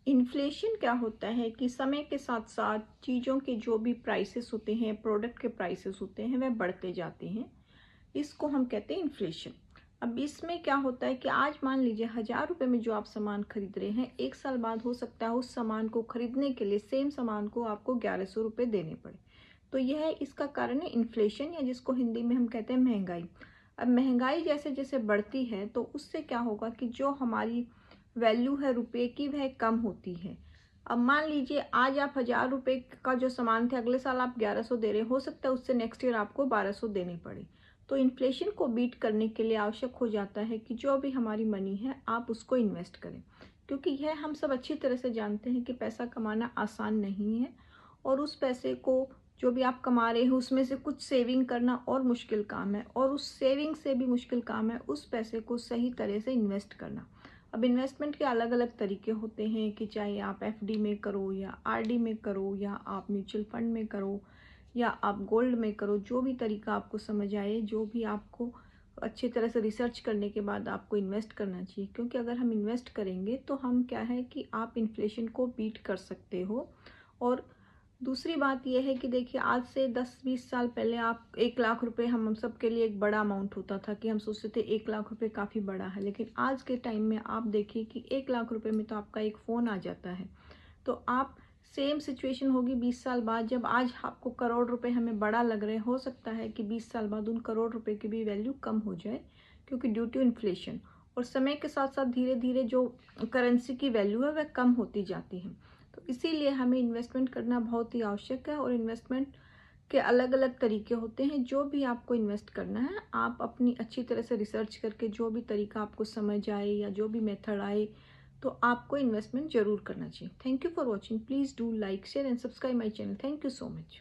Inflation क्या होता है कि समय के साथ साथ चीज़ों के जो भी प्राइसेस होते हैं, प्रोडक्ट के प्राइसेस होते हैं, वह बढ़ते जाते हैं। इसको हम कहते हैं इन्फ्लेशन। अब इसमें क्या होता है कि आज मान लीजिए 1000 रुपये में जो आप सामान खरीद रहे हैं, 1 साल बाद हो सकता है उस सामान को खरीदने के लिए सेम सामान को आपको 1100 रुपये देने पड़े। तो यह इसका कारण है इन्फ्लेशन, या जिसको हिंदी में हम कहते हैं महंगाई। अब महंगाई जैसे जैसे बढ़ती है तो उससे क्या होगा कि जो हमारी वैल्यू है रुपए की वह कम होती है। अब मान लीजिए आज आप 1000 रुपये का जो सामान थे, अगले साल आप 1100 दे रहे, हो सकता है उससे नेक्स्ट ईयर आपको 1200 देनी पड़े। तो इन्फ्लेशन को बीट करने के लिए आवश्यक हो जाता है कि जो भी हमारी मनी है आप उसको इन्वेस्ट करें, क्योंकि यह हम सब अच्छी तरह से जानते हैं कि पैसा कमाना आसान नहीं है, और उस पैसे को जो भी आप कमा रहे हो उसमें से कुछ सेविंग करना और मुश्किल काम है, और उस सेविंग से भी मुश्किल काम है उस पैसे को सही तरह से इन्वेस्ट करना। अब इन्वेस्टमेंट के अलग अलग तरीके होते हैं कि चाहे आप एफडी में करो या आरडी में करो या आप म्यूचुअल फंड में करो या आप गोल्ड में करो, जो भी तरीका आपको समझ आए, जो भी आपको अच्छी तरह से रिसर्च करने के बाद आपको इन्वेस्ट करना चाहिए। क्योंकि अगर हम इन्वेस्ट करेंगे तो हम क्या है कि आप इन्फ्लेशन को बीट कर सकते हो। और दूसरी बात यह है कि देखिए, आज से 10-20 साल पहले आप 1 लाख रुपए हम सब के लिए एक बड़ा अमाउंट होता था कि हम सोचते थे 1 लाख रुपए काफ़ी बड़ा है। लेकिन आज के टाइम में आप देखिए कि 1 लाख रुपए में तो आपका एक फ़ोन आ जाता है। तो आप सेम सिचुएशन होगी 20 साल बाद, जब आज आपको करोड़ रुपए हमें बड़ा लग रहे, हो सकता है कि 20 साल बाद उन करोड़ रुपए की भी वैल्यू कम हो जाए, क्योंकि ड्यू टू इन्फ्लेशन। और समय के साथ साथ धीरे धीरे जो करेंसी की वैल्यू है वह कम होती जाती है। तो इसीलिए हमें इन्वेस्टमेंट करना बहुत ही आवश्यक है। और इन्वेस्टमेंट के अलग अलग तरीके होते हैं। जो भी आपको इन्वेस्ट करना है, आप अपनी अच्छी तरह से रिसर्च करके जो भी तरीका आपको समझ आए या जो भी मेथड आए, तो आपको इन्वेस्टमेंट जरूर करना चाहिए। Thank you for watching. Please do like, share and subscribe my channel. Thank you so much.